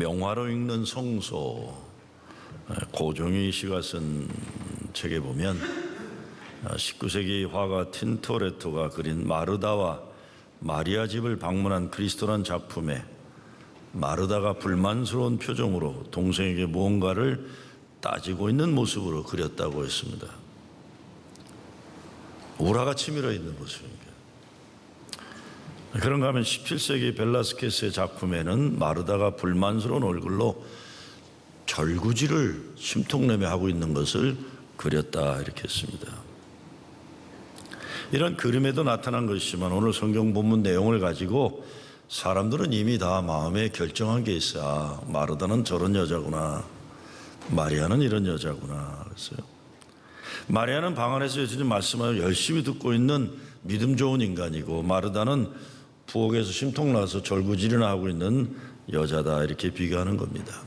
명화로 읽는 성소, 고종희 씨가 쓴 책에 보면 19세기 화가 틴토레토가 그린 마르다와 마리아 집을 방문한 그리스도란 작품에 마르다가 불만스러운 표정으로 동생에게 무언가를 따지고 있는 모습으로 그렸다고 했습니다. 우라가 치밀어 있는 모습입니다. 그런가 하면 17세기 벨라스케스의 작품에는 마르다가 불만스러운 얼굴로 절구지를 심통내며 하고 있는 것을 그렸다 이렇게 했습니다. 이런 그림에도 나타난 것이지만 오늘 성경 본문 내용을 가지고 사람들은 이미 다 마음에 결정한 게 있어요. 마르다는 저런 여자구나, 마리아는 이런 여자구나 그랬어요. 마리아는 방 안에서 예수님 말씀을 열심히 듣고 있는 믿음 좋은 인간이고, 마르다는 부엌에서 심통나서 절구질이나 하고 있는 여자다 이렇게 비교하는 겁니다.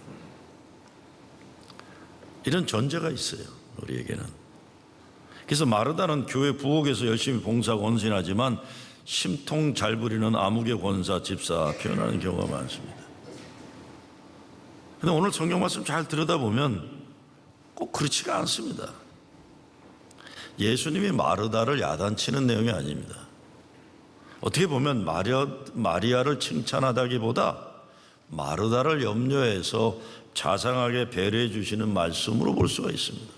이런 전제가 있어요, 우리에게는. 그래서 마르다는 교회 부엌에서 열심히 봉사하고 헌신하지만 심통 잘 부리는 암흑의 권사, 집사 표현하는 경우가 많습니다. 그런데 오늘 성경 말씀 잘 들여다보면 꼭 그렇지가 않습니다. 예수님이 마르다를 야단치는 내용이 아닙니다. 어떻게 보면 마리아를 칭찬하다기보다 마르다를 염려해서 자상하게 배려해 주시는 말씀으로 볼 수가 있습니다.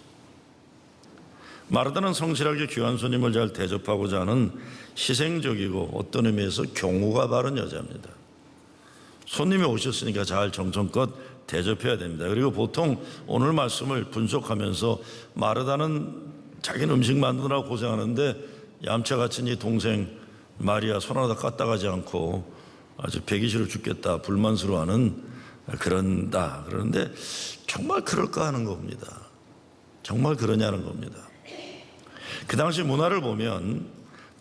마르다는 성실하게 귀한 손님을 잘 대접하고자 하는 희생적이고 어떤 의미에서 경우가 바른 여자입니다. 손님이 오셨으니까 잘 정성껏 대접해야 됩니다. 그리고 보통 오늘 말씀을 분석하면서 마르다는 자기는 음식 만드느라고 고생하는데 얌체 같은 이 동생 마리아 손 하나 까딱하지 않고 아주 배기 싫어 죽겠다 불만스러워하는 그런다. 그런데 정말 그럴까 하는 겁니다. 정말 그러냐는 겁니다. 그 당시 문화를 보면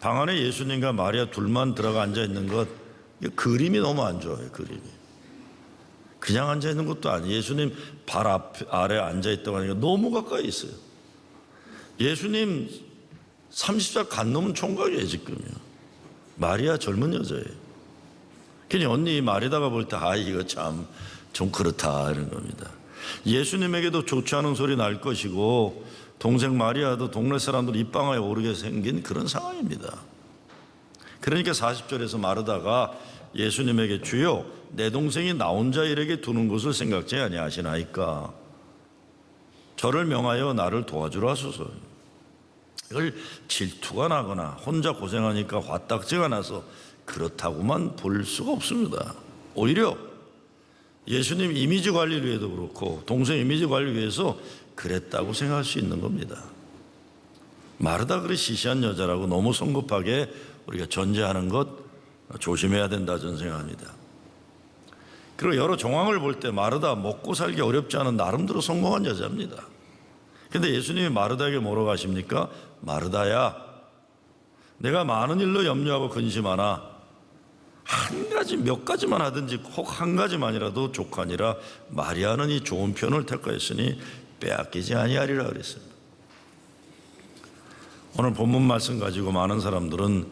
방 안에 예수님과 마리아 둘만 들어가 앉아 있는 것, 그림이 너무 안 좋아요. 그림이 그냥 앉아 있는 것도 아니에요. 예수님 발 아래 앉아 있다고 하니까 너무 가까이 있어요. 예수님 30살 간 넘은 총각이에요 지금요. 마리아 젊은 여자예요. 그냥 언니 마리다가 볼 때 이거 참 좀 그렇다 이런 겁니다. 예수님에게도 좋지 않은 소리 날 것이고 동생 마리아도 동네 사람들 입방아에 오르게 생긴 그런 상황입니다. 그러니까 40절에서 마르다가 예수님에게 주여 내 동생이 나 혼자 일에게 두는 것을 생각지 아니하시나이까 저를 명하여 나를 도와주라 하소서. 이걸 질투가 나거나 혼자 고생하니까 화딱지가 나서 그렇다고만 볼 수가 없습니다. 오히려 예수님 이미지 관리를 위해도 그렇고 동생 이미지 관리를 위해서 그랬다고 생각할 수 있는 겁니다. 마르다 그리 시시한 여자라고 너무 성급하게 우리가 전제하는 것 조심해야 된다 저는 생각합니다. 그리고 여러 정황을 볼 때 마르다 먹고 살기 어렵지 않은 나름대로 성공한 여자입니다. 근데 예수님이 마르다에게 뭐라고 하십니까? 마르다야, 내가 많은 일로 염려하고 근심하나 한 가지 몇 가지만 하든지 혹 한 가지만이라도 족하니라. 마리아는 이 좋은 편을 택하였으니 빼앗기지 아니하리라 그랬습니다. 오늘 본문 말씀 가지고 많은 사람들은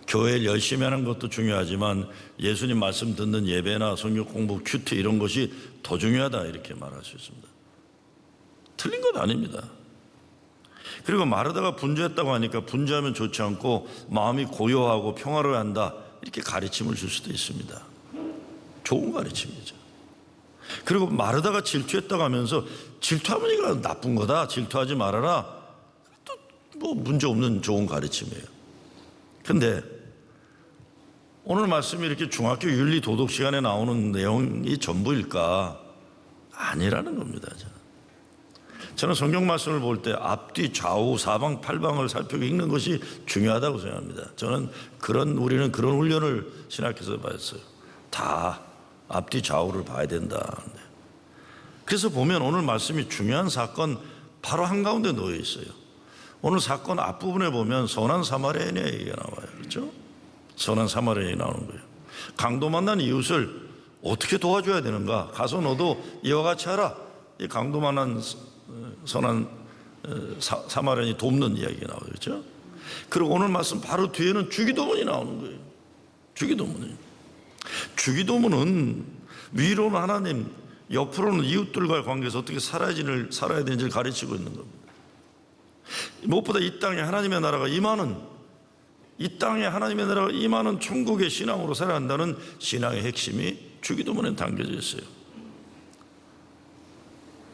교회를 열심히 하는 것도 중요하지만 예수님 말씀 듣는 예배나 성경 공부, 큐티 이런 것이 더 중요하다 이렇게 말할 수 있습니다. 틀린 건 아닙니다. 그리고 마르다가 분주했다고 하니까 분주하면 좋지 않고 마음이 고요하고 평화로워야 한다 이렇게 가르침을 줄 수도 있습니다. 좋은 가르침이죠. 그리고 마르다가 질투했다고 하면서 질투하면 이거 나쁜 거다, 질투하지 말아라, 또 뭐 문제 없는 좋은 가르침이에요. 근데 오늘 말씀이 이렇게 중학교 윤리 도덕 시간에 나오는 내용이 전부일까? 아니라는 겁니다. 저는 성경 말씀을 볼 때 앞뒤 좌우 사방 팔방을 살피고 읽는 것이 중요하다고 생각합니다. 우리는 그런 훈련을 신학교에서 받았어요. 다 앞뒤 좌우를 봐야 된다. 그래서 보면 오늘 말씀이 중요한 사건 바로 한가운데 놓여 있어요. 오늘 사건 앞부분에 보면 선한 사마리아인의 얘기가 나와요. 그렇죠? 선한 사마리아인이 나오는 거예요. 강도 만난 이웃을 어떻게 도와줘야 되는가? 가서 너도 이와 같이 하라. 이 강도 만난 선한 사마리아인이 돕는 이야기가 나와요. 그렇죠? 그리고 오늘 말씀 바로 뒤에는 주기도문이 나오는 거예요. 주기도문은 위로는 하나님, 옆으로는 이웃들과의 관계에서 어떻게 살아야 되는지를 가르치고 있는 겁니다. 무엇보다 이 땅에 하나님의 나라가 임하는, 이 땅에 하나님의 나라가 임하는 천국의 신앙으로 살아야 한다는 신앙의 핵심이 주기도문에 담겨져 있어요.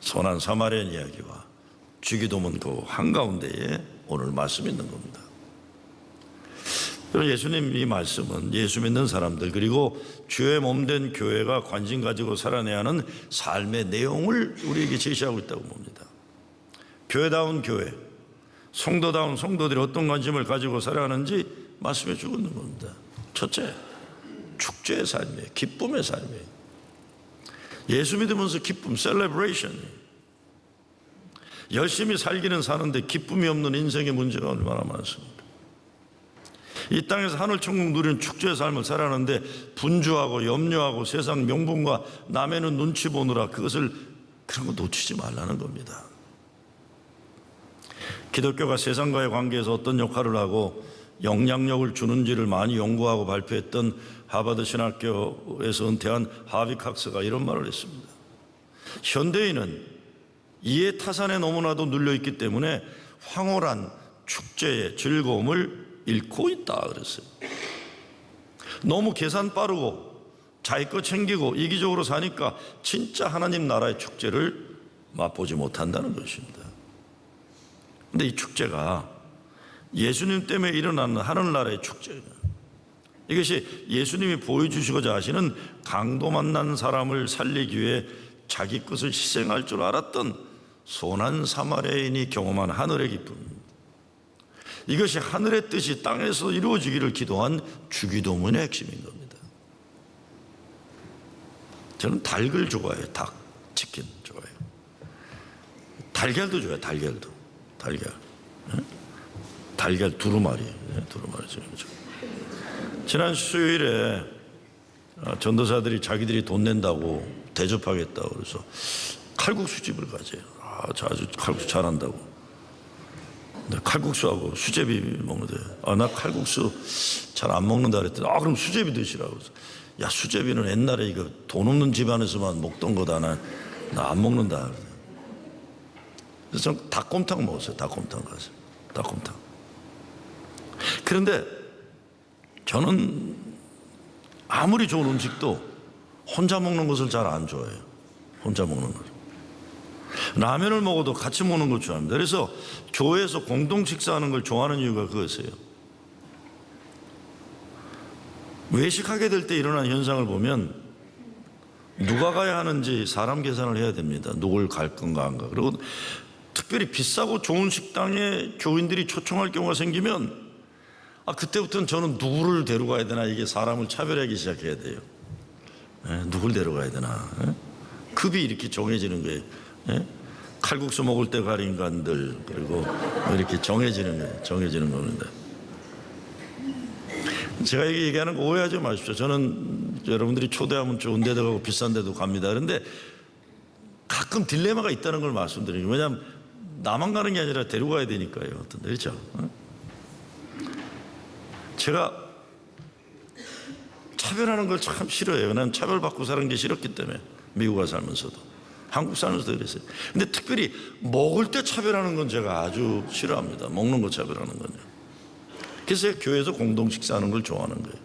선한 사마리아인 이야기와 주기도문 그 한가운데에 오늘 말씀이 있는 겁니다. 예수님 이 말씀은 예수 믿는 사람들 그리고 주의 몸된 교회가 관심 가지고 살아내야 하는 삶의 내용을 우리에게 제시하고 있다고 봅니다. 교회다운 교회, 성도다운 성도들이 어떤 관심을 가지고 살아가는지 말씀해 주고 있는 겁니다. 첫째, 축제의 삶이에요. 기쁨의 삶이에요. 예수 믿으면서 기쁨, 셀레브레이션. 열심히 살기는 사는데 기쁨이 없는 인생의 문제가 얼마나 많습니다. 이 땅에서 하늘 천국 누리는 축제의 삶을 살아가는데 분주하고 염려하고 세상 명분과 남의 눈치 보느라 그런 거 놓치지 말라는 겁니다. 기독교가 세상과의 관계에서 어떤 역할을 하고 영향력을 주는지를 많이 연구하고 발표했던 하버드 신학교에서 은퇴한 하빅 학스가 이런 말을 했습니다. 현대인은 이해 타산에 너무나도 눌려있기 때문에 황홀한 축제의 즐거움을 잃고 있다 그랬어요. 너무 계산 빠르고 자기 거 챙기고 이기적으로 사니까 진짜 하나님 나라의 축제를 맛보지 못한다는 것입니다. 근데 이 축제가 예수님 때문에 일어나는 하늘나라의 축제예요. 이것이 예수님이 보여주시고자 하시는 강도 만난 사람을 살리기 위해 자기 것을 희생할 줄 알았던 선한 사마리아인이 경험한 하늘의 기쁨, 이것이 하늘의 뜻이 땅에서 이루어지기를 기도한 주기도문의 핵심인 겁니다. 저는 닭을 좋아해요. 닭, 치킨 좋아해요. 달걀도 좋아해요. 달걀 두루마리. 지난 수요일에 전도사들이 자기들이 돈 낸다고 대접하겠다고 그래서 칼국수집을 가재요. 아주 칼국수 잘한다고. 칼국수하고 수제비 먹는데 나 칼국수 잘 안 먹는다 그랬더니 그럼 수제비 드시라고. 그래서 야, 수제비는 옛날에 이거 돈 없는 집안에서만 먹던 거다. 나 안 먹는다. 그래서 전 닭곰탕 먹었어요. 닭곰탕 가서 닭곰탕. 그런데 저는 아무리 좋은 음식도 혼자 먹는 것을 잘 안 좋아해요. 혼자 먹는 걸. 라면을 먹어도 같이 먹는 걸 좋아합니다. 그래서 교회에서 공동 식사하는 걸 좋아하는 이유가 그것이에요. 외식하게 될 때 일어나는 현상을 보면 누가 가야 하는지 사람 계산을 해야 됩니다. 누굴 갈 건가 안 가. 그리고 특별히 비싸고 좋은 식당에 교인들이 초청할 경우가 생기면 그때부터는 저는 누구를 데려가야 되나, 이게 사람을 차별하기 시작해야 돼요. 누굴 데려가야 되나. 급이 이렇게 정해지는 거예요. 칼국수 먹을 때 갈 인간들, 그리고 이렇게 정해지는 겁니다. 제가 얘기하는 거 오해하지 마십시오. 저는 여러분들이 초대하면 좋은 데도 가고 비싼 데도 갑니다. 그런데 가끔 딜레마가 있다는 걸 말씀드리는 거예요. 왜냐하면 나만 가는 게 아니라 데리고 가야 되니까요. 어떤 데, 그렇죠? 제가 차별하는 걸 참 싫어해요. 난 차별받고 사는 게 싫었기 때문에. 미국에 살면서도, 한국 살면서도 그랬어요. 근데 특별히 먹을 때 차별하는 건 제가 아주 싫어합니다. 먹는 거 차별하는 건요. 그래서 제가 교회에서 공동 식사하는 걸 좋아하는 거예요.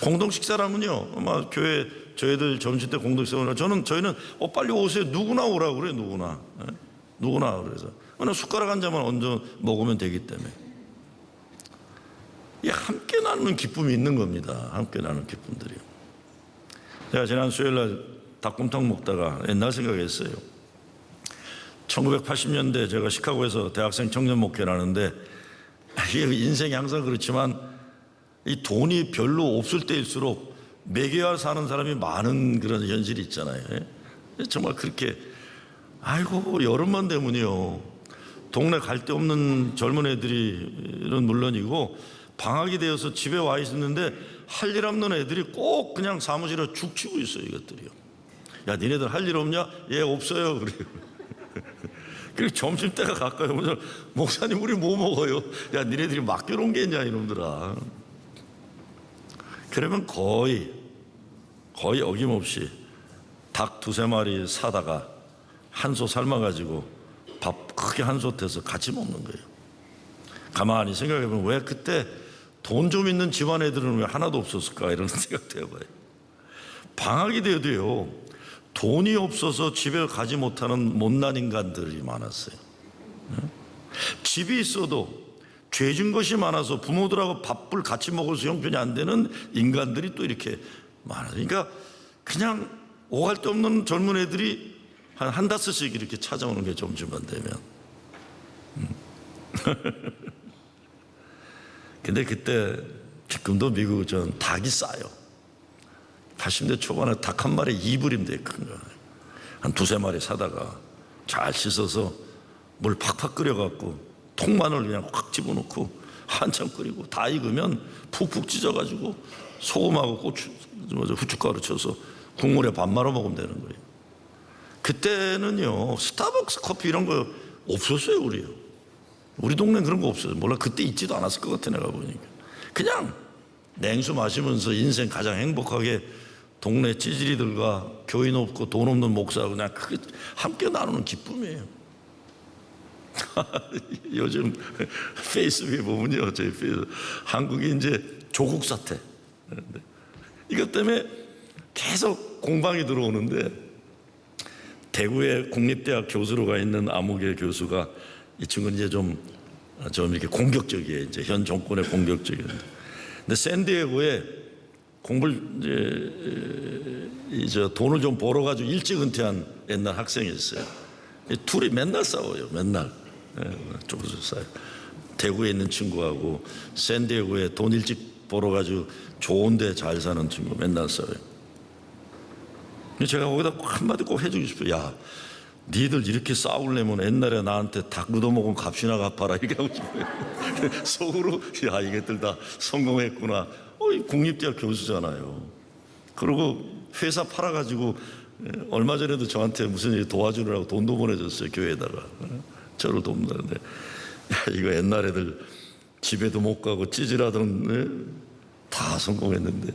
공동 식사라면요, 아마 교회 저희들 점심 때 공동 식사를 저희는 빨리 오세요. 누구나 오라고 그래요. 누구나. 그래서 그냥 숟가락 한 잔만 얹어 먹으면 되기 때문에. 함께 나누는 기쁨이 있는 겁니다. 함께 나누는 기쁨들이요. 제가 지난 수요일날 닭곰탕 먹다가 옛날 생각했어요. 1980년대 제가 시카고에서 대학생 청년 목회를 하는데, 인생이 항상 그렇지만 이 돈이 별로 없을 때일수록 매개와 사는 사람이 많은 그런 현실이 있잖아요. 정말 그렇게 여름만 되면요, 동네 갈 데 없는 젊은 애들은 물론이고 방학이 되어서 집에 와 있었는데 할 일 없는 애들이 꼭 그냥 사무실에 죽 치고 있어요. 이것들이요. 야, 니네들 할 일 없냐? 예, 없어요. 그래요. 그리고 점심때가 가까이 오면 목사님 우리 뭐 먹어요? 야, 니네들이 맡겨놓은 게 있냐 이놈들아. 그러면 거의 어김없이 닭 2-3마리 사다가 한솥 삶아가지고 밥 크게 한솥해서 같이 먹는 거예요. 가만히 생각해보면 왜 그때 돈 좀 있는 집안 애들은 왜 하나도 없었을까 이런 생각도 해봐요. 방학이 돼도요, 돈이 없어서 집에 가지 못하는 못난 인간들이 많았어요. 집이 있어도 죄진 것이 많아서 부모들하고 밥을 같이 먹을 수 형편이 안 되는 인간들이 또 이렇게 많아요. 그러니까 그냥 오갈 데 없는 젊은 애들이 한 다섯씩 이렇게 찾아오는 게 점심만 되면. 근데 그때 지금도 미국 전 닭이 싸요. 80대 초반에 닭 한 마리에 2불이면 되게 큰 거예요. 한 2-3마리 사다가 잘 씻어서 물 팍팍 끓여갖고 통마늘 그냥 확 집어넣고 한참 끓이고 다 익으면 푹푹 찢어가지고 소금하고 고추, 후춧가루 쳐서 국물에 밥 말아 먹으면 되는 거예요. 그때는요, 스타벅스 커피 이런 거 없었어요. 우리 동네는 그런 거 없어요. 몰라, 그때 있지도 않았을 것 같아. 내가 보니까 그냥 냉수 마시면서 인생 가장 행복하게 동네 찌질이들과 교인 없고 돈 없는 목사하고 그냥 크게 함께 나누는 기쁨이에요. 요즘 페이스북에 보면요, 저희 페이스북, 한국이 이제 조국 사태 이것 때문에 계속 공방이 들어오는데, 대구의 국립대학 교수로 가 있는 아무개 교수가, 이 친구는 이제 좀 이렇게 공격적이에요. 이제 현 정권의 공격적이에요. 근데 샌디에고에 공부를 이제 돈을 좀 벌어가지고 일찍 은퇴한 옛날 학생이 있어요. 둘이 맨날 싸워요. 맨날 쪼그려 싸요. 대구에 있는 친구하고 샌디에고에 돈 일찍 벌어가지고 좋은데 잘 사는 친구 맨날 싸워요. 제가 거기다 한마디 꼭 해주고 싶어요. 야, 니들 이렇게 싸우려면 옛날에 나한테 닭 얻어먹은 값이나 갚아라 이렇게 하고 싶어요. 속으로 야, 이것들 다 성공했구나. 국립대학 교수잖아요. 그리고 회사 팔아가지고 얼마 전에도 저한테 무슨 일 도와주느라고 돈도 보내줬어요. 교회에다가 저를 돕는다는데, 야, 이거 옛날 애들 집에도 못 가고 찌질하던 다 성공했는데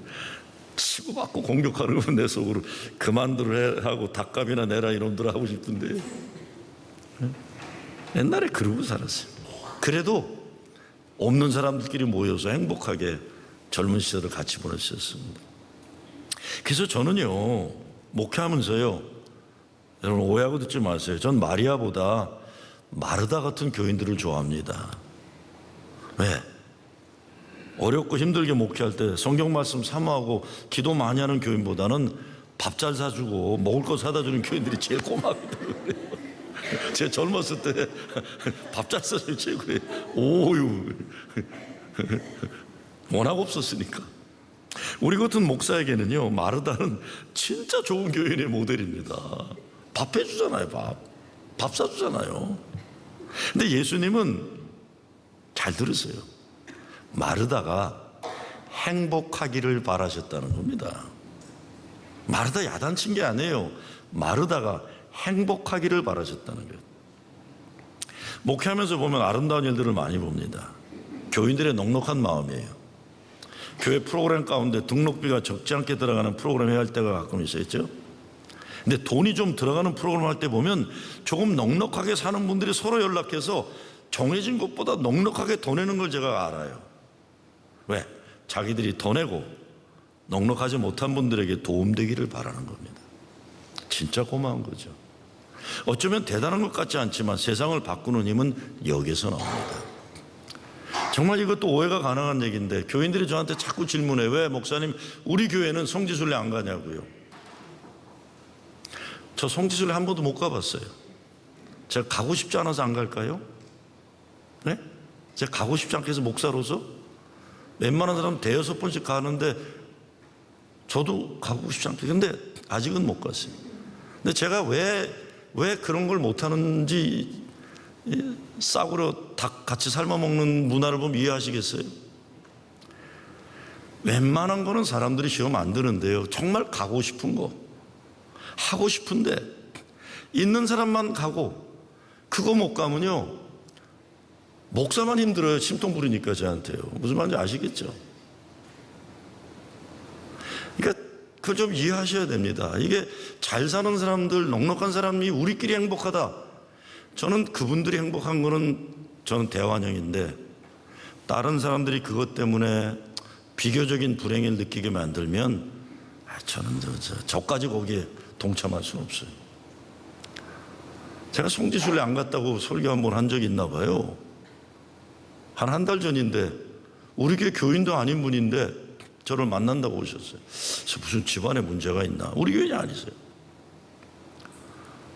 치고받고 공격하는 건 내 속으로 그만두라 하고 닭값이나 내라 이놈들 하고 싶은데, 옛날에 그러고 살았어요. 그래도 없는 사람들끼리 모여서 행복하게 젊은 시절을 같이 보냈었습니다. 그래서 저는요, 목회하면서요, 여러분 오해하고 듣지 마세요. 전 마리아보다 마르다 같은 교인들을 좋아합니다. 왜? 어렵고 힘들게 목회할 때 성경 말씀 사모하고 기도 많이 하는 교인보다는 밥 잘 사주고 먹을 거 사다 주는 교인들이 제일 고맙다 그래요. 제가 젊었을 때 밥 잘 사주는 최고예요. 오유 워낙 없었으니까. 우리 같은 목사에게는요, 마르다는 진짜 좋은 교인의 모델입니다. 밥 해주잖아요. 밥 사주잖아요. 근데 예수님은 잘 들으세요. 마르다가 행복하기를 바라셨다는 겁니다. 마르다 야단친 게 아니에요. 마르다가 행복하기를 바라셨다는 거예요. 목회하면서 보면 아름다운 일들을 많이 봅니다. 교인들의 넉넉한 마음이에요. 교회 프로그램 가운데 등록비가 적지 않게 들어가는 프로그램 해야 할 때가 가끔 있었죠. 근데 돈이 좀 들어가는 프로그램 할 때 보면 조금 넉넉하게 사는 분들이 서로 연락해서 정해진 것보다 넉넉하게 더 내는 걸 제가 알아요. 왜? 자기들이 더 내고 넉넉하지 못한 분들에게 도움되기를 바라는 겁니다. 진짜 고마운 거죠. 어쩌면 대단한 것 같지 않지만 세상을 바꾸는 힘은 여기서 나옵니다. 정말 이것도 오해가 가능한 얘기인데, 교인들이 저한테 자꾸 질문해. 왜 목사님 우리 교회는 성지순례 안 가냐고요. 저 성지순례 한 번도 못 가봤어요. 제가 가고 싶지 않아서 안 갈까요? 네? 제가 가고 싶지 않게 해서 목사로서 웬만한 사람 5-6번씩 가는데 저도 가고 싶지 않게, 근데 아직은 못 갔어요. 근데 제가 왜 그런 걸 못하는지, 싸구려 닭 같이 삶아 먹는 문화를 보면 이해하시겠어요? 웬만한 거는 사람들이 시험 안 드는데요, 정말 가고 싶은 거, 하고 싶은데 있는 사람만 가고 그거 못 가면요, 목사만 힘들어요. 심통 부리니까 저한테요. 무슨 말인지 아시겠죠? 그러니까 그걸 좀 이해하셔야 됩니다. 이게 잘 사는 사람들, 넉넉한 사람이 우리끼리 행복하다. 저는 그분들이 행복한 거는 저는 대환영인데, 다른 사람들이 그것 때문에 비교적인 불행을 느끼게 만들면 저는 저까지 거기에 동참할 수는 없어요. 제가 성지순례 안 갔다고 설교 한 번 한 적이 있나 봐요. 한 달 전인데 우리 교회 교인도 아닌 분인데 저를 만난다고 오셨어요. 무슨 집안에 문제가 있나? 우리 교인이 아니세요.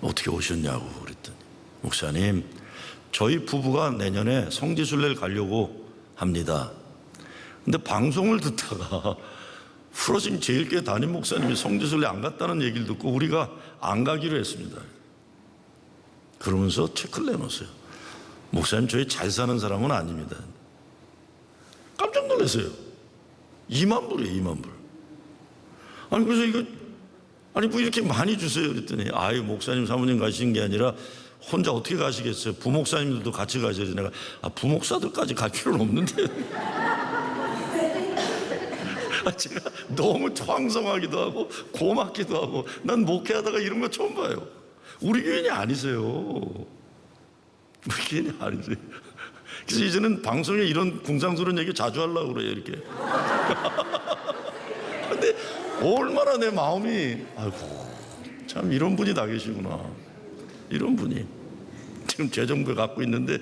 어떻게 오셨냐고 그랬더니, 목사님, 저희 부부가 내년에 성지순례를 가려고 합니다. 근데 방송을 듣다가 프로징 제일교회 담임 목사님이 성지순례 안 갔다는 얘기를 듣고 우리가 안 가기로 했습니다. 그러면서 체크를 내놓았어요. 목사님, 저희 잘 사는 사람은 아닙니다. 깜짝 놀랐어요. 2만 불이에요, 2만 불. 아니, 그래서 이거, 아니, 뭐 이렇게 많이 주세요. 그랬더니, 아유, 목사님, 사모님 가시는 게 아니라 혼자 어떻게 가시겠어요? 부목사님들도 같이 가셔야지. 내가, 부목사들까지 갈 필요는 없는데. 제가 너무 황성하기도 하고 고맙기도 하고, 난 목회하다가 이런 거 처음 봐요. 우리 교인이 아니세요. 우리 교인이 아니세요. 그래서 이제는 방송에 이런 궁상스러운 얘기 자주 하려고 그래요, 이렇게. 근데 얼마나 내 마음이, 아이고, 참 이런 분이 다 계시구나. 이런 분이. 지금 재정부에 갖고 있는데,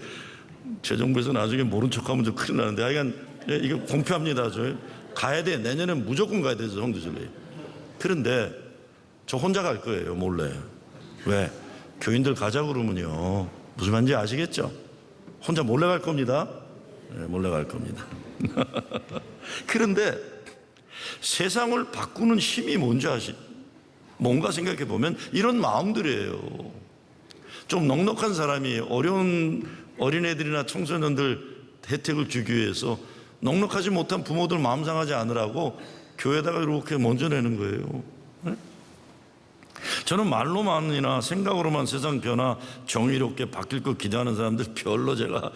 재정부에서 나중에 모른 척하면 좀 큰일 나는데, 하여간 이거 공표합니다. 저 가야 돼. 내년엔 무조건 가야 돼서 성지순례. 그런데 저 혼자 갈 거예요, 몰래. 왜? 교인들 가자 그러면요, 무슨 말인지 아시겠죠? 혼자 몰래 갈 겁니다. 네, 몰래 갈 겁니다. 그런데 세상을 바꾸는 힘이 뭔지 뭔가 생각해 보면 이런 마음들이에요. 좀 넉넉한 사람이 어려운 어린애들이나 청소년들 혜택을 주기 위해서 넉넉하지 못한 부모들 마음 상하지 않으라고 교회에다가 이렇게 먼저 내는 거예요. 네? 저는 말로만이나 생각으로만 세상 변화 정의롭게 바뀔 것 기대하는 사람들 별로 제가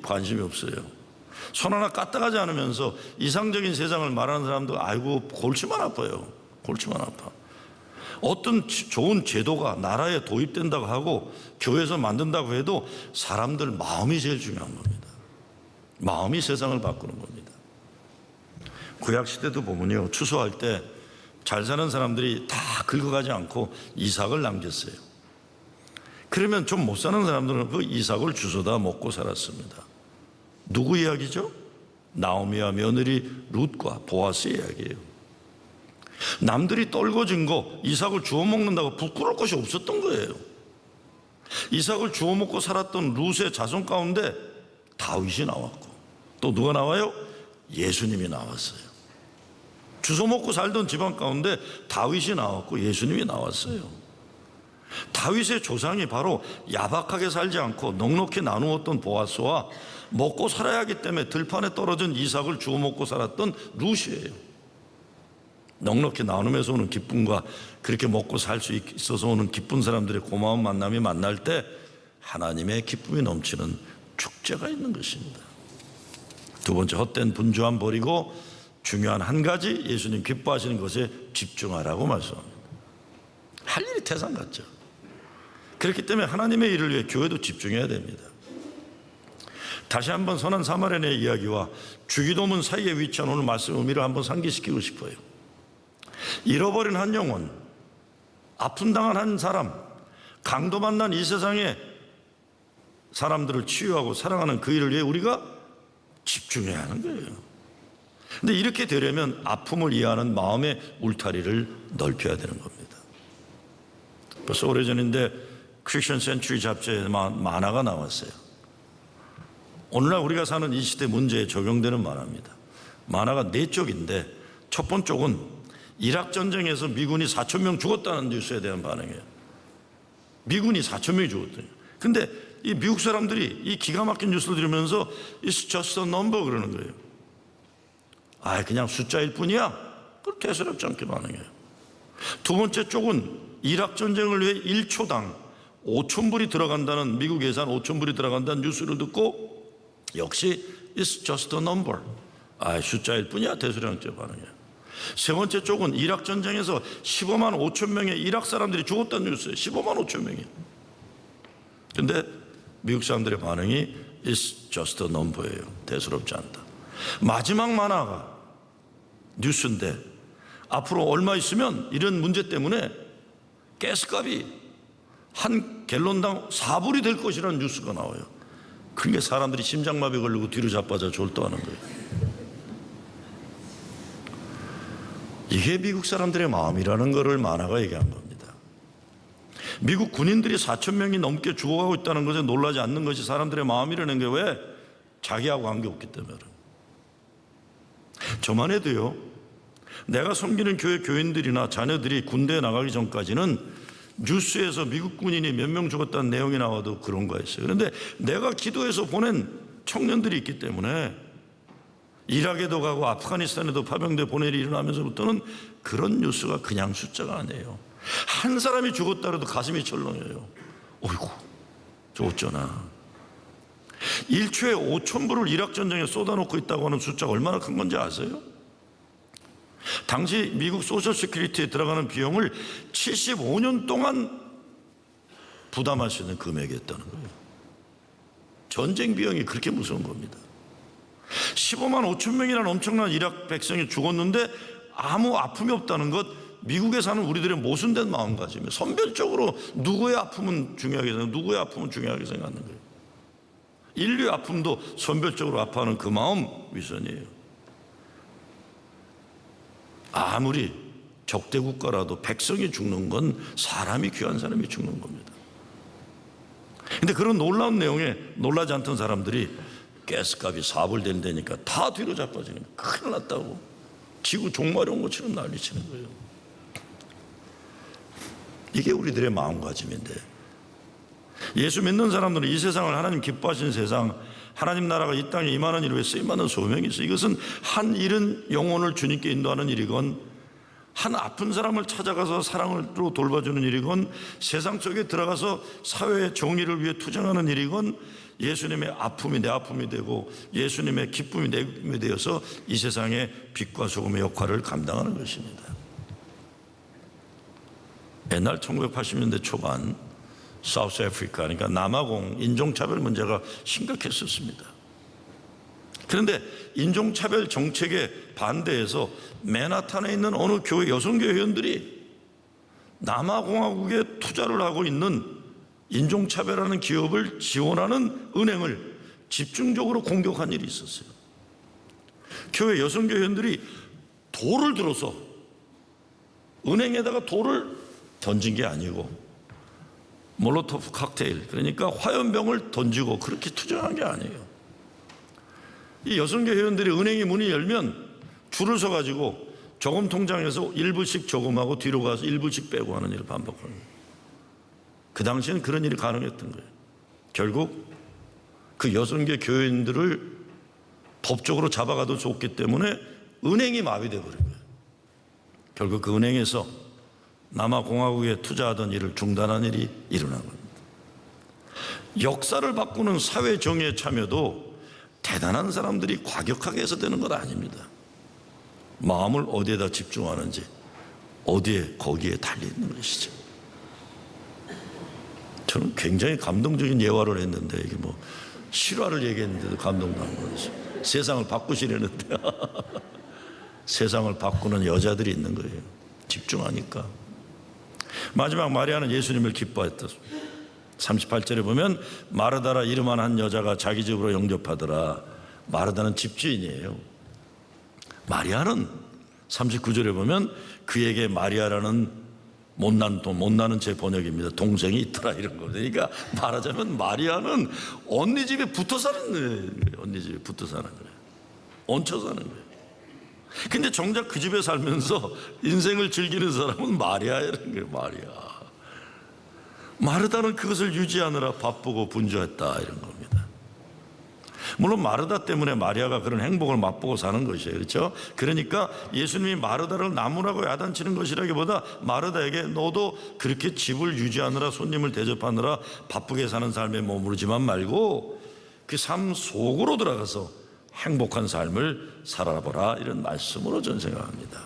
관심이 없어요. 손 하나 까딱하지 않으면서 이상적인 세상을 말하는 사람도 아이고 골치만 아파요. 골치만 아파. 어떤 좋은 제도가 나라에 도입된다고 하고 교회에서 만든다고 해도 사람들 마음이 제일 중요한 겁니다. 마음이 세상을 바꾸는 겁니다. 구약시대도 보면요, 추수할 때 잘 사는 사람들이 다 긁어가지 않고 이삭을 남겼어요. 그러면 좀 못 사는 사람들은 그 이삭을 주워다 먹고 살았습니다. 누구 이야기죠? 나오미와 며느리 룻과 보아스 이야기예요. 남들이 떨궈진 거 이삭을 주워 먹는다고 부끄러울 것이 없었던 거예요. 이삭을 주워 먹고 살았던 룻의 자손 가운데 다윗이 나왔고, 또 누가 나와요? 예수님이 나왔어요. 주워 먹고 살던 집안 가운데 다윗이 나왔고 예수님이 나왔어요. 다윗의 조상이 바로 야박하게 살지 않고 넉넉히 나누었던 보아스와 먹고 살아야 하기 때문에 들판에 떨어진 이삭을 주워 먹고 살았던 룻이에요. 넉넉히 나누면서 오는 기쁨과 그렇게 먹고 살 수 있어서 오는 기쁜 사람들의 고마운 만남이 만날 때 하나님의 기쁨이 넘치는 축제가 있는 것입니다. 두 번째, 헛된 분주함 버리고 중요한 한 가지 예수님 기뻐하시는 것에 집중하라고 말씀합니다. 할 일이 태산 같죠. 그렇기 때문에 하나님의 일을 위해 교회도 집중해야 됩니다. 다시 한번 선한 사마리아의 이야기와 주기도문 사이에 위치한 오늘 말씀 의미를 한번 상기시키고 싶어요. 잃어버린 한 영혼, 아픔 당한 한 사람, 강도 만난 이 세상의 사람들을 치유하고 사랑하는 그 일을 위해 우리가 집중해야 하는 거예요. 근데 이렇게 되려면 아픔을 이해하는 마음의 울타리를 넓혀야 되는 겁니다. 벌써 오래전인데 크리스천 센츄리 잡지에 만화가 나왔어요. 오늘날 우리가 사는 이 시대 문제에 적용되는 만화입니다. 만화가 4쪽인데 첫 번째 쪽은 이락 전쟁에서 미군이 4,000명 죽었다는 뉴스에 대한 반응이에요. 미군이 4,000명이 죽었대요. 근데 이 미국 사람들이 이 기가 막힌 뉴스를 들으면서 It's just a number 그러는 거예요. 그냥 숫자일 뿐이야? 그걸 대수롭지 않게 반응해요. 두 번째 쪽은 이락 전쟁을 위해 1초당 5,000불이 들어간다는, 미국 예산 5,000불이 들어간다는 뉴스를 듣고 역시 It's just a number. 숫자일 뿐이야? 대수롭지 않게 반응해요. 세 번째 쪽은 이락 전쟁에서 15만 5천 명의 이락 사람들이 죽었다는 뉴스예요. 15만 5천 명이. 근데 미국 사람들의 반응이 It's just a number예요. 대수롭지 않다. 마지막 만화가 뉴스인데 앞으로 얼마 있으면 이런 문제 때문에 가스값이 한 갤런당 4불이 될 것이라는 뉴스가 나와요. 그러니까 사람들이 심장마비 걸리고 뒤로 자빠져 졸도하는 거예요. 이게 미국 사람들의 마음이라는 것을 만화가 얘기한 겁니다. 미국 군인들이 4천 명이 넘게 죽어가고 있다는 것에 놀라지 않는 것이 사람들의 마음이라는 게 왜? 자기하고 관계없기 때문에. 저만 해도요, 내가 섬기는 교회 교인들이나 자녀들이 군대에 나가기 전까지는 뉴스에서 미국 군인이 몇 명 죽었다는 내용이 나와도 그런 거 있어요. 그런데 내가 기도해서 보낸 청년들이 있기 때문에 이라크에도 가고 아프가니스탄에도 파병돼 보낼 일이 일어나면서부터는 그런 뉴스가 그냥 숫자가 아니에요. 한 사람이 죽었다 해도 가슴이 철렁해요. 어이구, 저 어쩌나. 1초에 5천 불을 이라크 전쟁에 쏟아놓고 있다고 하는 숫자가 얼마나 큰 건지 아세요? 당시 미국 소셜 시큐리티에 들어가는 비용을 75년 동안 부담할 수 있는 금액이었다는 거예요. 전쟁 비용이 그렇게 무서운 겁니다. 15만 5천 명이라는 엄청난 이라크 백성이 죽었는데 아무 아픔이 없다는 것, 미국에 사는 우리들의 모순된 마음가짐이에요. 선별적으로 누구의 아픔은 중요하게 생각하고 누구의 아픔은 중요하게 생각하는 거예요. 인류의 아픔도 선별적으로 아파하는 그 마음 위선이에요. 아무리 적대 국가라도 백성이 죽는 건 사람이, 귀한 사람이 죽는 겁니다. 그런데 그런 놀라운 내용에 놀라지 않던 사람들이 가스값이 4불 된다니까 다 뒤로 자빠지는 거예요. 큰일 났다고. 지구 종말이 온 것처럼 난리치는 거예요. 이게 우리들의 마음가짐인데, 예수 믿는 사람들은 이 세상을 하나님 기뻐하신 세상, 하나님 나라가 이 땅에 임하는 일을 위해 쓰임받는 소명이 있어요. 이것은 한 잃은 영혼을 주님께 인도하는 일이건, 한 아픈 사람을 찾아가서 사랑으로 돌봐주는 일이건, 세상 속에 들어가서 사회의 정의를 위해 투쟁하는 일이건, 예수님의 아픔이 내 아픔이 되고 예수님의 기쁨이 내 기쁨이 되어서 이 세상의 빛과 소금의 역할을 감당하는 것입니다. 옛날 1980년대 초반 사우스 아프리카, 그러니까 남아공 인종차별 문제가 심각했었습니다. 그런데 인종차별 정책에 반대해서 맨하탄에 있는 어느 교회 여성교회 회원들이 남아공화국에 투자를 하고 있는 인종차별하는 기업을 지원하는 은행을 집중적으로 공격한 일이 있었어요. 교회 여성교회 회원들이 돌을 들어서 은행에다가 돌을 던진 게 아니고 몰로토프 칵테일, 그러니까 화염병을 던지고 그렇게 투정한 게 아니에요. 이 여성교회 회원들이 은행이 문이 열면 줄을 서가지고 저금 통장에서 일부씩 저금하고 뒤로 가서 일부씩 빼고 하는 일을 반복하는 거예요. 그 당시에는 그런 일이 가능했던 거예요. 결국 그 여성교 교인들을 법적으로 잡아가도 좋기 때문에 은행이 마비되어 버린 거예요. 결국 그 은행에서 남아공화국에 투자하던 일을 중단한 일이 일어난 겁니다. 역사를 바꾸는 사회 정의에 참여도 대단한 사람들이 과격하게 해서 되는 것 아닙니다. 마음을 어디에다 집중하는지, 어디에 거기에 달려있는 것이죠. 저는 굉장히 감동적인 예화를 했는데, 이게 뭐 실화를 얘기했는데도 감동나는 거죠. 세상을 바꾸시려는데 세상을 바꾸는 여자들이 있는 거예요. 집중하니까. 마지막 마리아는 예수님을 기뻐했다. 38절에 보면 마르다라 이름한 한 여자가 자기 집으로 영접하더라. 마르다는 집주인이에요. 마리아는 39절에 보면 그에게 마리아라는 못나는 제 번역입니다. 동생이 있더라, 이런 거. 그러니까 말하자면 마리아는 언니 집에 붙어 사는 거예요. 언니 집에 붙어 사는 거예요. 얹혀 사는 거예요. 근데 정작 그 집에 살면서 인생을 즐기는 사람은 마리아라는 거예요. 마리아. 마르다는 그것을 유지하느라 바쁘고 분주했다, 이런 겁니다. 물론 마르다 때문에 마리아가 그런 행복을 맛보고 사는 것이에요. 그렇죠? 그러니까 예수님이 마르다를 나무라고 야단치는 것이라기보다 마르다에게 너도 그렇게 집을 유지하느라, 손님을 대접하느라 바쁘게 사는 삶에 머무르지만 말고 그 삶 속으로 들어가서 행복한 삶을 살아보라, 이런 말씀으로 저는 생각합니다.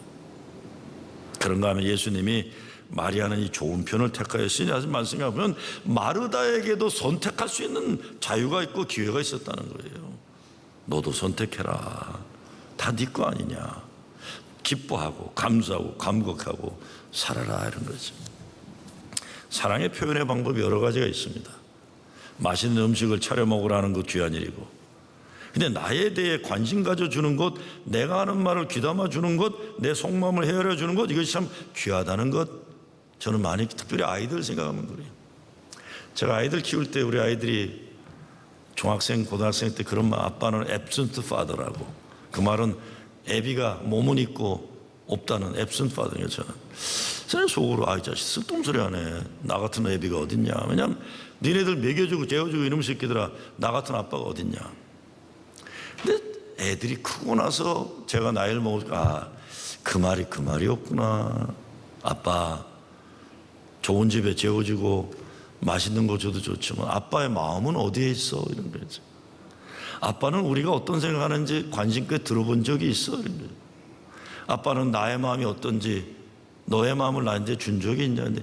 그런가 하면 예수님이 마리아는 이 좋은 편을 택하였으니 하신 말씀에 보면 마르다에게도 선택할 수 있는 자유가 있고 기회가 있었다는 거예요. 너도 선택해라. 다 네 거 아니냐. 기뻐하고 감사하고 감격하고 살아라 이런 거죠. 사랑의 표현의 방법이 여러 가지가 있습니다. 맛있는 음식을 차려 먹으라는 것 귀한 일이고, 근데 나에 대해 관심 가져주는 것, 내가 하는 말을 귀담아 주는 것, 내 속마음을 헤아려 주는 것, 이것이 참 귀하다는 것, 저는 많이 특별히 아이들 생각하면 그래요. 제가 아이들 키울 때 우리 아이들이 중학생, 고등학생 때 그런 말, 아빠는 absent father라고, 그 말은 애비가 몸은 있고 없다는 absent father이에요. 저는 속으로 이 자식 쓸데없는 소리 하네. 나 같은 애비가 어딨냐. 왜냐하면 니네들 먹여주고 재워주고 이놈 새끼들아, 나 같은 아빠가 어딨냐. 근데 애들이 크고 나서 제가 나이를 먹으니까 그 말이었구나. 아빠 좋은 집에 재워주고 맛있는 거 줘도 좋지만 아빠의 마음은 어디에 있어? 이런 거죠. 아빠는 우리가 어떤 생각하는지 관심 있게 들어본 적이 있어? 이런 거죠. 아빠는 나의 마음이 어떤지, 너의 마음을 나한테 준 적이 있냐. 근데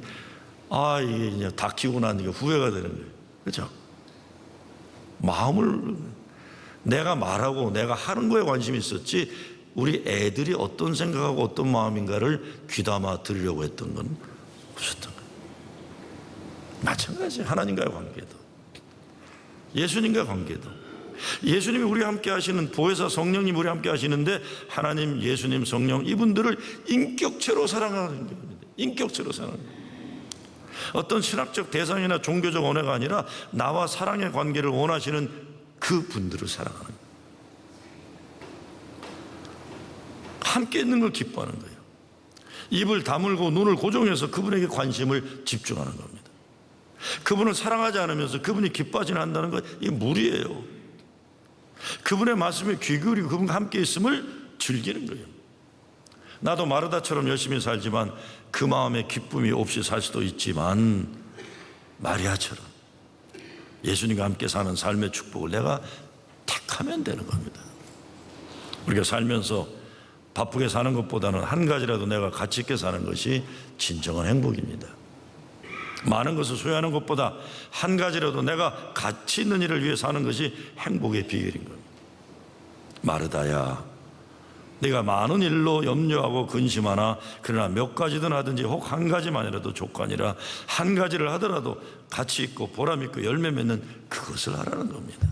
이게 그냥 다 키우고 나니까 후회가 되는 거예요. 그렇죠? 마음을 내가 말하고 내가 하는 거에 관심이 있었지, 우리 애들이 어떤 생각하고 어떤 마음인가를 귀담아 들으려고 했던 건 없었던 거예요. 마찬가지 하나님과의 관계도, 예수님과의 관계도, 예수님이 우리와 함께 하시는 보혜사 성령님 우리와 함께 하시는데 하나님, 예수님, 성령 이분들을 인격체로 사랑하는 겁니다. 인격체로 사랑하는 겁니다. 어떤 신학적 대상이나 종교적 언어가 아니라 나와 사랑의 관계를 원하시는 그 분들을 사랑하는 거예요. 함께 있는 걸 기뻐하는 거예요. 입을 다물고 눈을 고정해서 그분에게 관심을 집중하는 겁니다. 그분을 사랑하지 않으면서 그분이 기뻐하지 않는다는 건 이게 무리예요. 그분의 말씀에 귀 기울이고 그분과 함께 있음을 즐기는 거예요. 나도 마르다처럼 열심히 살지만 그 마음에 기쁨이 없이 살 수도 있지만 마리아처럼 예수님과 함께 사는 삶의 축복을 내가 택하면 되는 겁니다. 우리가 살면서 바쁘게 사는 것보다는 한 가지라도 내가 가치 있게 사는 것이 진정한 행복입니다. 많은 것을 소유하는 것보다 한 가지라도 내가 가치 있는 일을 위해 사는 것이 행복의 비결인 겁니다. 마르다야, 네가 많은 일로 염려하고 근심하나 그러나 몇 가지든 하든지 혹 한 가지만이라도 조건이라 한 가지를 하더라도 가치 있고 보람 있고 열매 맺는 그것을 하라는 겁니다.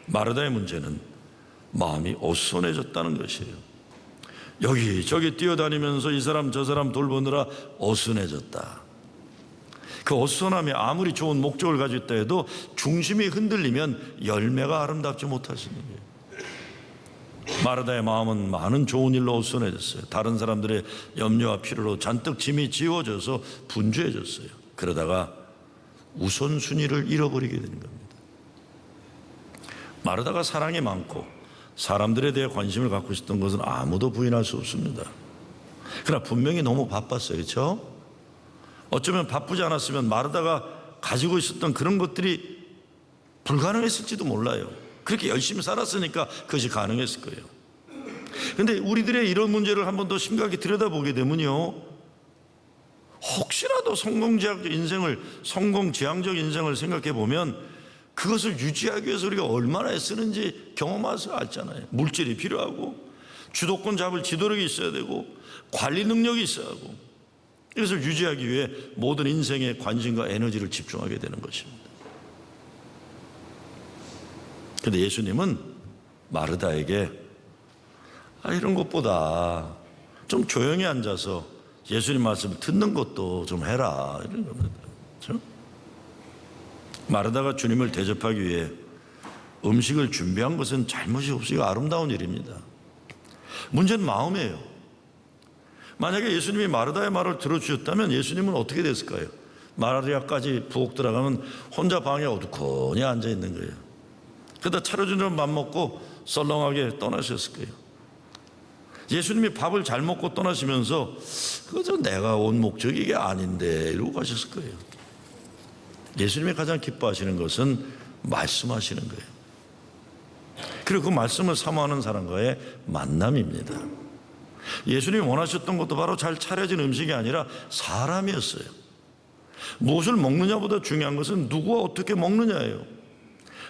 마르다의 문제는 마음이 어수선해졌다는 것이에요. 여기저기 뛰어다니면서 이 사람 저 사람 돌보느라 어수선해졌다. 그 어수선함이 아무리 좋은 목적을 가지고 있다 해도 중심이 흔들리면 열매가 아름답지 못할 수 있는 거예요. 마르다의 마음은 많은 좋은 일로 어수선해졌어요. 다른 사람들의 염려와 필요로 잔뜩 짐이 지워져서 분주해졌어요. 그러다가 우선순위를 잃어버리게 되는 겁니다. 마르다가 사랑이 많고 사람들에 대해 관심을 갖고 있었던 것은 아무도 부인할 수 없습니다. 그러나 분명히 너무 바빴어요. 그렇죠? 어쩌면 바쁘지 않았으면 마르다가 가지고 있었던 그런 것들이 불가능했을지도 몰라요. 그렇게 열심히 살았으니까 그것이 가능했을 거예요. 그런데 우리들의 이런 문제를 한 번 더 심각하게 들여다보게 되면요, 혹시라도 성공지향적 인생을 생각해 보면 그것을 유지하기 위해서 우리가 얼마나 애쓰는지 경험해서 알잖아요. 물질이 필요하고 주도권 잡을 지도력이 있어야 되고 관리 능력이 있어야 하고, 이것을 유지하기 위해 모든 인생의 관심과 에너지를 집중하게 되는 것입니다. 그런데 예수님은 마르다에게 이런 것보다 좀 조용히 앉아서 예수님 말씀을 듣는 것도 좀 해라, 이런 겁니다. 그렇죠? 마르다가 주님을 대접하기 위해 음식을 준비한 것은 잘못이 없이 아름다운 일입니다. 문제는 마음이에요. 만약에 예수님이 마르다의 말을 들어주셨다면 예수님은 어떻게 됐을까요? 마리아까지 부엌 들어가면 혼자 방에 어두컴히 앉아있는 거예요. 그러다 차려준 밥 먹고 썰렁하게 떠나셨을 거예요. 예수님이 밥을 잘 먹고 떠나시면서 그저 내가 온 목적이 이게 아닌데 이러고 가셨을 거예요. 예수님이 가장 기뻐하시는 것은 말씀하시는 거예요. 그리고 그 말씀을 사모하는 사람과의 만남입니다. 예수님이 원하셨던 것도 바로 잘 차려진 음식이 아니라 사람이었어요. 무엇을 먹느냐보다 중요한 것은 누구와 어떻게 먹느냐예요.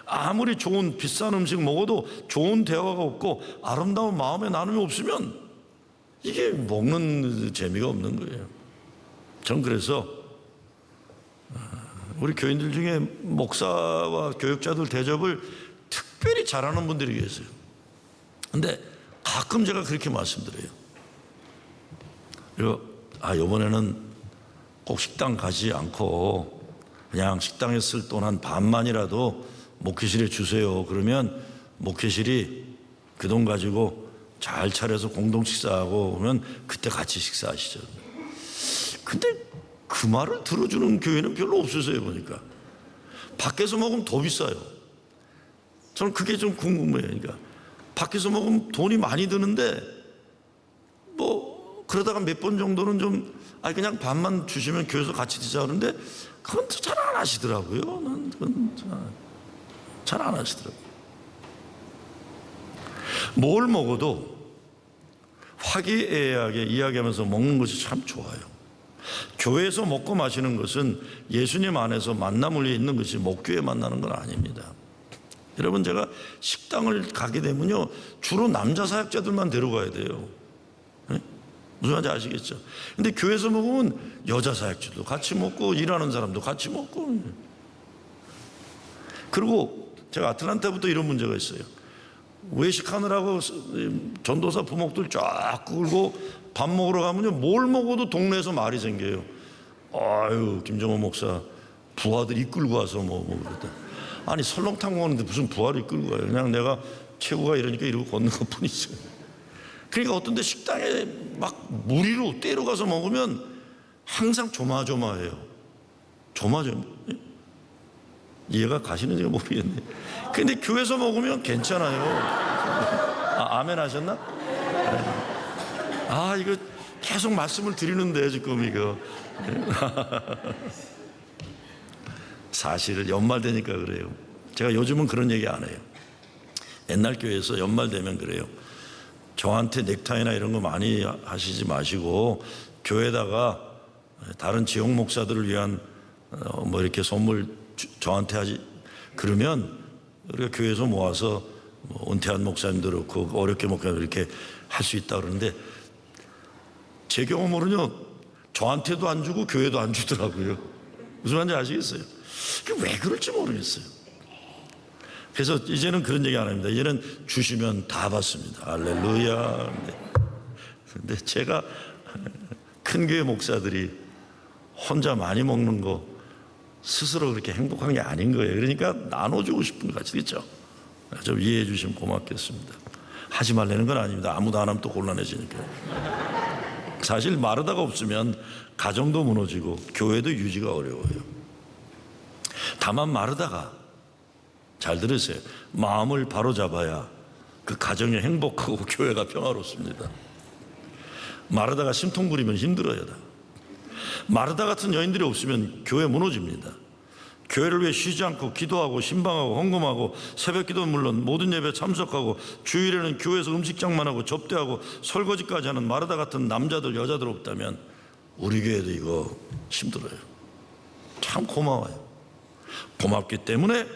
아무리 좋은 비싼 음식 먹어도 좋은 대화가 없고 아름다운 마음의 나눔이 없으면 이게 먹는 재미가 없는 거예요. 전 그래서 우리 교인들 중에 목사와 교육자들 대접을 특별히 잘하는 분들이 계세요. 근데 가끔 제가 그렇게 말씀드려요. 그리고 이번에는 꼭 식당 가지 않고 그냥 식당에 쓸 돈 한 반만이라도 목회실에 주세요. 그러면 목회실이 그 돈 가지고 잘 차려서 공동 식사하고 오면 그때 같이 식사하시죠. 근데 그 말을 들어주는 교회는 별로 없으세요. 보니까 밖에서 먹으면 더 비싸요. 저는 그게 좀 궁금해요. 그러니까 밖에서 먹으면 돈이 많이 드는데 뭐 그러다가 몇 번 정도는 좀 그냥 반만 주시면 교회에서 같이 드자 그러는데 그건 잘 안 하시더라고요. 그건 잘 안 하시더라고요. 뭘 먹어도 화기애애하게 이야기하면서 먹는 것이 참 좋아요. 교회에서 먹고 마시는 것은 예수님 안에서 만남을 위해 있는 것이 목교에 만나는 건 아닙니다. 여러분, 제가 식당을 가게 되면요 주로 남자 사역자들만 데려가야 돼요. 네? 무슨 말인지 아시겠죠? 근데 교회에서 먹으면 여자 사역자도 같이 먹고 일하는 사람도 같이 먹고. 그리고 제가 아틀란타부터 이런 문제가 있어요. 외식하느라고 전도사 부목들 쫙 끌고 밥 먹으러 가면요 뭘 먹어도 동네에서 말이 생겨요. 아유, 김정호 목사 부하들 이끌고 와서 뭐 그랬다. 아니, 설렁탕 먹는데 무슨 부하를 이끌고 가요. 그냥 내가 최고가 이러니까 이러고 걷는 것 뿐이죠. 그러니까 어떤 데 식당에 막 무리로 때려 가서 먹으면 항상 조마조마해요. 조마조마. 이해가 가시는지 모르겠네. 근데 교회에서 먹으면 괜찮아요. 아멘 하셨나? 이거 계속 말씀을 드리는데 지금 이거. 사실 연말 되니까 그래요. 제가 요즘은 그런 얘기 안 해요. 옛날 교회에서 연말 되면 그래요. 저한테 넥타이나 이런 거 많이 하시지 마시고 교회에다가 다른 지역 목사들을 위한 뭐 이렇게 선물 저한테 하지. 그러면 우리가 교회에서 모아서 은퇴한 목사님들 그렇고 어렵게 목사님들 이렇게 할 수 있다 그러는데 제 경험으로는요 저한테도 안 주고 교회도 안 주더라고요. 무슨 말인지 아시겠어요? 왜 그럴지 모르겠어요. 그래서 이제는 그런 얘기 안 합니다. 이제는 주시면 다 받습니다. 할렐루야. 근데 제가 큰 교회 목사들이 혼자 많이 먹는 거 스스로 그렇게 행복한 게 아닌 거예요. 그러니까 나눠주고 싶은 거 아시겠죠? 좀 이해해 주시면 고맙겠습니다. 하지 말라는 건 아닙니다. 아무도 안 하면 또 곤란해지니까. 사실 마르다가 없으면 가정도 무너지고 교회도 유지가 어려워요. 다만 마르다가, 잘 들으세요, 마음을 바로잡아야 그 가정이 행복하고 교회가 평화롭습니다. 마르다가 심통 부리면 힘들어요. 마르다 같은 여인들이 없으면 교회 무너집니다. 교회를 위해 쉬지 않고 기도하고 신방하고 헌금하고 새벽기도는 물론 모든 예배 참석하고 주일에는 교회에서 음식장만 하고 접대하고 설거지까지 하는 마르다 같은 남자들 여자들 없다면 우리 교회도 이거 힘들어요. 참 고마워요. 고맙기 때문에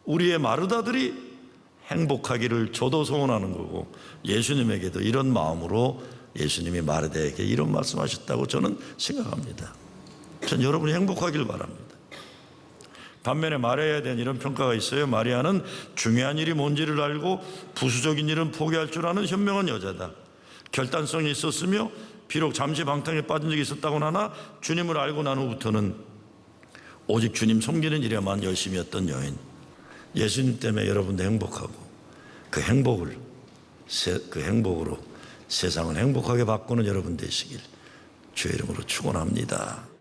우리의 마르다들이 행복하기를 저도 소원하는 거고 예수님에게도 이런 마음으로 예수님이 마르다에게 이런 말씀하셨다고 저는 생각합니다. 전 여러분이 행복하길 바랍니다. 반면에 마리아에 대한 이런 평가가 있어요. 마리아는 중요한 일이 뭔지를 알고 부수적인 일은 포기할 줄 아는 현명한 여자다. 결단성이 있었으며 비록 잠시 방탕에 빠진 적이 있었다고는 하나 주님을 알고 난 후부터는 오직 주님 섬기는 일에만 열심히 했던 여인. 예수님 때문에 여러분도 행복하고 그 행복으로 세상을 행복하게 바꾸는 여러분 되시길 주의 이름으로 축원합니다.